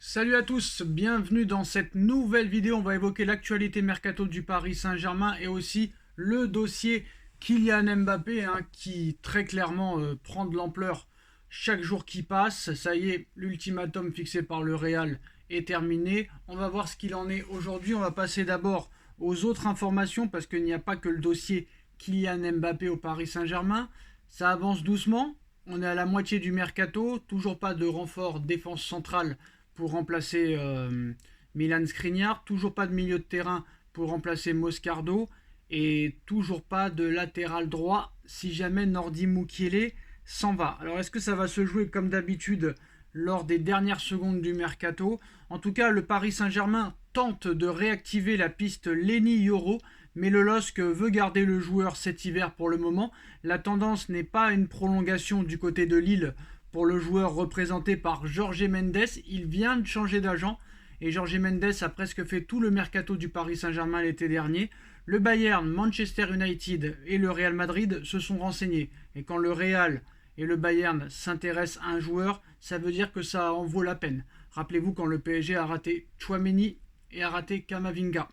Salut à tous, bienvenue dans cette nouvelle vidéo. On va évoquer l'actualité mercato du Paris Saint-Germain et aussi le dossier Kylian Mbappé qui très clairement prend de l'ampleur chaque jour qui passe. Ça y est, l'ultimatum fixé par le Real est terminé. On va voir ce qu'il en est aujourd'hui. On va passer d'abord aux autres informations parce qu'il n'y a pas que le dossier Kylian Mbappé au Paris Saint-Germain. Ça avance doucement. On est à la moitié du mercato. Toujours pas de renfort défense centrale pour remplacer Milan Skriniar, toujours pas de milieu de terrain pour remplacer Moscardo et toujours pas de latéral droit si jamais Nordi Mukiele s'en va. Alors est-ce que ça va se jouer comme d'habitude lors des dernières secondes du mercato? En tout cas, le Paris Saint-Germain tente de réactiver la piste Lenny Yoro, mais le LOSC veut garder le joueur cet hiver pour le moment. La tendance n'est pas une prolongation du côté de Lille pour le joueur représenté par Jorge Mendes. Il vient de changer d'agent et Jorge Mendes a presque fait tout le mercato du Paris Saint-Germain l'été dernier. Le Bayern, Manchester United et le Real Madrid se sont renseignés. Et quand le Real et le Bayern s'intéressent à un joueur, ça veut dire que ça en vaut la peine. Rappelez-vous quand le PSG a raté Tchouaméni et a raté Kamavinga.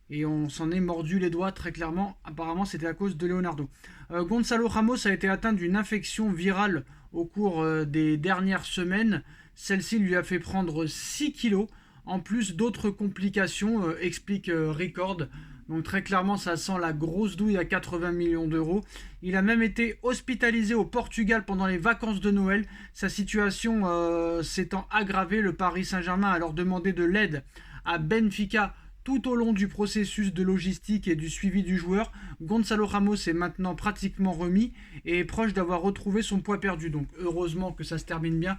Et on s'en est mordu les doigts très clairement. Apparemment, c'était à cause de Leonardo. Gonzalo Ramos a été atteint d'une infection virale au cours des dernières semaines. Celle-ci lui a fait prendre 6 kilos, en plus d'autres complications, explique Record. Donc très clairement, ça sent la grosse douille à 80 millions d'euros. Il a même été hospitalisé au Portugal pendant les vacances de Noël. Sa situation s'étant aggravée, le Paris Saint-Germain a alors demandé de l'aide à Benfica tout au long du processus de logistique et du suivi du joueur. Gonzalo Ramos est maintenant pratiquement remis et est proche d'avoir retrouvé son poids perdu. Donc heureusement que ça se termine bien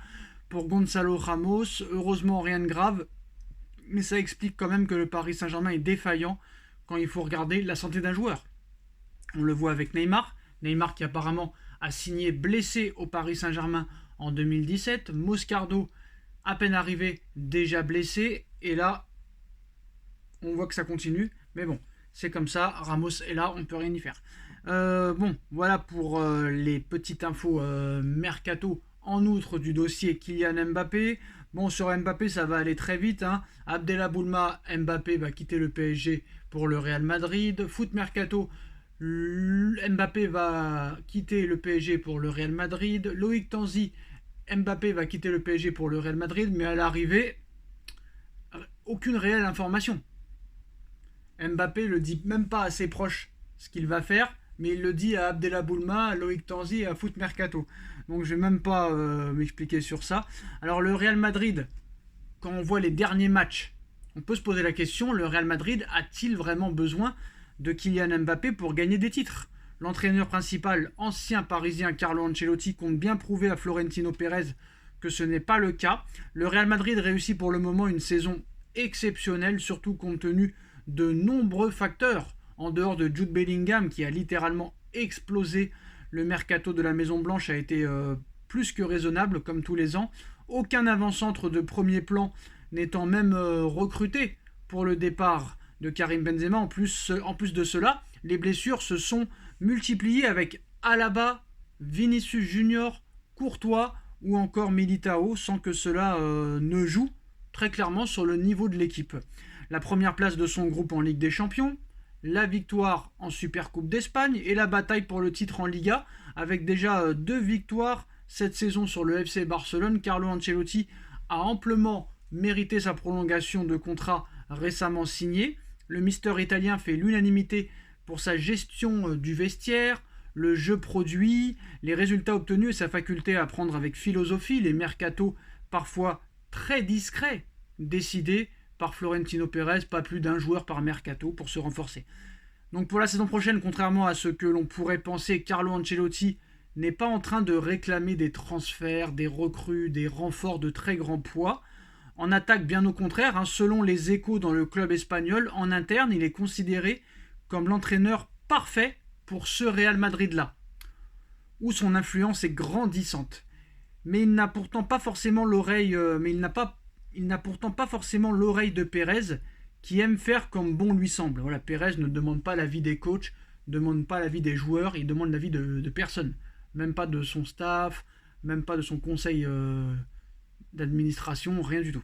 pour Gonzalo Ramos. Heureusement rien de grave, mais ça explique quand même que le Paris Saint-Germain est défaillant quand il faut regarder la santé d'un joueur. On le voit avec Neymar. Neymar qui apparemment a signé blessé au Paris Saint-Germain en 2017. Moscardo, à peine arrivé, déjà blessé. Et là, on voit que ça continue, mais bon, c'est comme ça, Ramos est là, on ne peut rien y faire. Bon, voilà pour les petites infos mercato en outre du dossier Kylian Mbappé. Bon, sur Mbappé, ça va aller très vite. Abdelaboulma Mbappé va quitter le PSG pour le Real Madrid. Foot mercato, Mbappé va quitter le PSG pour le Real Madrid. Loïc Tanzi, Mbappé va quitter le PSG pour le Real Madrid, mais à l'arrivée, aucune réelle information. Mbappé le dit même pas à ses proches ce qu'il va faire, mais il le dit à Abdelaboulma, à Loïc Tanzi et à Foot Mercato. Donc je vais même pas m'expliquer sur ça. Alors le Real Madrid, quand on voit les derniers matchs, on peut se poser la question, le Real Madrid a-t-il vraiment besoin de Kylian Mbappé pour gagner des titres? L'entraîneur principal, ancien parisien Carlo Ancelotti, compte bien prouver à Florentino Pérez que ce n'est pas le cas. Le Real Madrid réussit pour le moment une saison exceptionnelle, surtout compte tenu de nombreux facteurs, en dehors de Jude Bellingham qui a littéralement explosé. Le mercato de la Maison Blanche a été plus que raisonnable comme tous les ans. Aucun avant-centre de premier plan n'étant même recruté pour le départ de Karim Benzema. En plus de cela, les blessures se sont multipliées avec Alaba, Vinicius Junior, Courtois ou encore Militao, sans que cela ne joue très clairement sur le niveau de l'équipe. La première place de son groupe en Ligue des Champions, la victoire en Supercoupe d'Espagne et la bataille pour le titre en Liga, avec déjà 2 victoires cette saison sur le FC Barcelone. Carlo Ancelotti a amplement mérité sa prolongation de contrat récemment signée. Le Mister italien fait l'unanimité pour sa gestion du vestiaire, le jeu produit, les résultats obtenus et sa faculté à prendre avec philosophie les mercatos parfois très discrets décidés par Florentino Pérez, pas plus d'un joueur par mercato pour se renforcer. Donc pour la saison prochaine, contrairement à ce que l'on pourrait penser, Carlo Ancelotti n'est pas en train de réclamer des transferts, des recrues, des renforts de très grand poids. En attaque, bien au contraire, selon les échos dans le club espagnol, en interne, il est considéré comme l'entraîneur parfait pour ce Real Madrid-là, où son influence est grandissante. Mais il n'a pourtant pas forcément l'oreille, il n'a pourtant pas forcément l'oreille de Pérez qui aime faire comme bon lui semble. Voilà, Pérez ne demande pas l'avis des coachs, ne demande pas l'avis des joueurs, il demande l'avis de personne. Même pas de son staff, même pas de son conseil d'administration, rien du tout.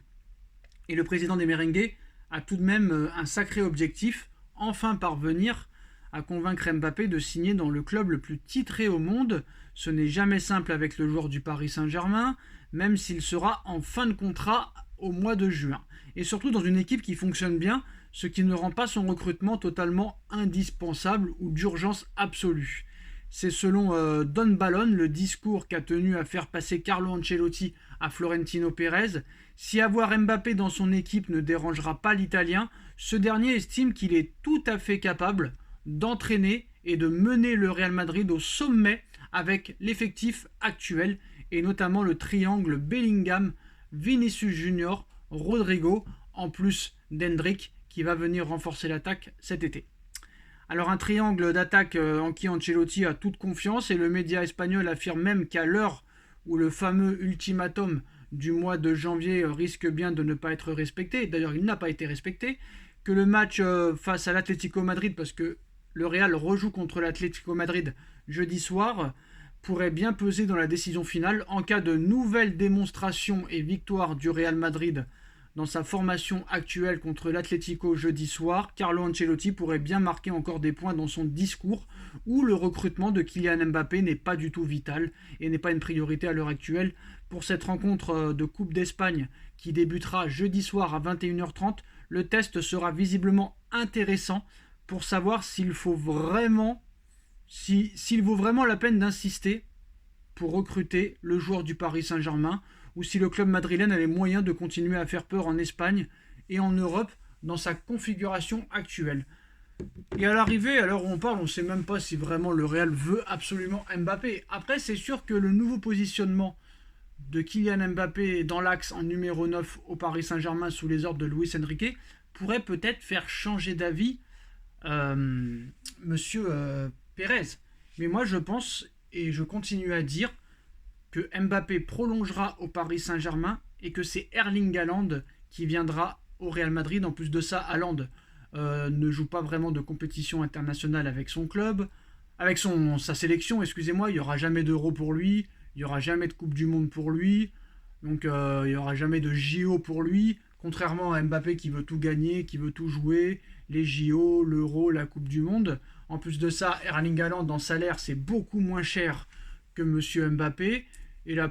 Et le président des Merengues a tout de même un sacré objectif, enfin parvenir à convaincre Mbappé de signer dans le club le plus titré au monde. Ce n'est jamais simple avec le joueur du Paris Saint-Germain, même s'il sera en fin de contrat au mois de juin. Et surtout dans une équipe qui fonctionne bien, ce qui ne rend pas son recrutement totalement indispensable ou d'urgence absolue. C'est selon Don Ballon le discours qu'a tenu à faire passer Carlo Ancelotti à Florentino Pérez. Si avoir Mbappé dans son équipe ne dérangera pas l'Italien, ce dernier estime qu'il est tout à fait capable d'entraîner et de mener le Real Madrid au sommet avec l'effectif actuel et notamment le triangle Bellingham, Vinicius Junior, Rodrigo, en plus d'Hendrick qui va venir renforcer l'attaque cet été. Alors un triangle d'attaque en qui Ancelotti a toute confiance et le média espagnol affirme même qu'à l'heure où le fameux ultimatum du mois de janvier risque bien de ne pas être respecté, d'ailleurs il n'a pas été respecté, que le match face à l'Atlético Madrid, parce que le Real rejoue contre l'Atlético Madrid jeudi soir, pourrait bien peser dans la décision finale en cas de nouvelle démonstration et victoire du Real Madrid dans sa formation actuelle contre l'Atlético jeudi soir. Carlo Ancelotti pourrait bien marquer encore des points dans son discours où le recrutement de Kylian Mbappé n'est pas du tout vital et n'est pas une priorité à l'heure actuelle. Pour cette rencontre de Coupe d'Espagne qui débutera jeudi soir à 21h30, le test sera visiblement intéressant pour savoir s'il vaut vraiment la peine d'insister pour recruter le joueur du Paris Saint-Germain ou si le club madrilène a les moyens de continuer à faire peur en Espagne et en Europe dans sa configuration actuelle. Et à l'arrivée, à l'heure où on parle, on ne sait même pas si vraiment le Real veut absolument Mbappé. Après, c'est sûr que le nouveau positionnement de Kylian Mbappé dans l'axe en numéro 9 au Paris Saint-Germain sous les ordres de Luis Enrique pourrait peut-être faire changer d'avis Monsieur Pérez. Mais moi, je pense et je continue à dire que Mbappé prolongera au Paris Saint-Germain et que c'est Erling Haaland qui viendra au Real Madrid. En plus de ça, Haaland ne joue pas vraiment de compétition internationale avec son club, avec sa sélection, excusez-moi, il n'y aura jamais d'Euro pour lui, il n'y aura jamais de Coupe du Monde pour lui, donc il n'y aura jamais de JO pour lui, contrairement à Mbappé qui veut tout gagner, qui veut tout jouer, les JO, l'Euro, la Coupe du Monde. En plus de ça, Erling Haaland, en salaire, c'est beaucoup moins cher que Monsieur Mbappé. Et il n'y a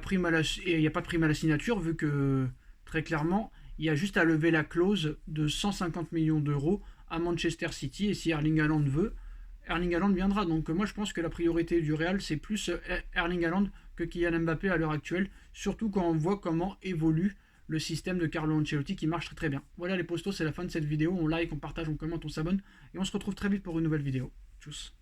pas de prime à la signature, vu que, très clairement, il y a juste à lever la clause de 150 millions d'euros à Manchester City. Et si Erling Haaland veut, Erling Haaland viendra. Donc moi, je pense que la priorité du Real, c'est plus Erling Haaland que Kylian Mbappé à l'heure actuelle. Surtout quand on voit comment évolue le système de Carlo Ancelotti qui marche très très bien. Voilà les postos, c'est la fin de cette vidéo. On like, on partage, on commente, on s'abonne. Et on se retrouve très vite pour une nouvelle vidéo. Tchuss.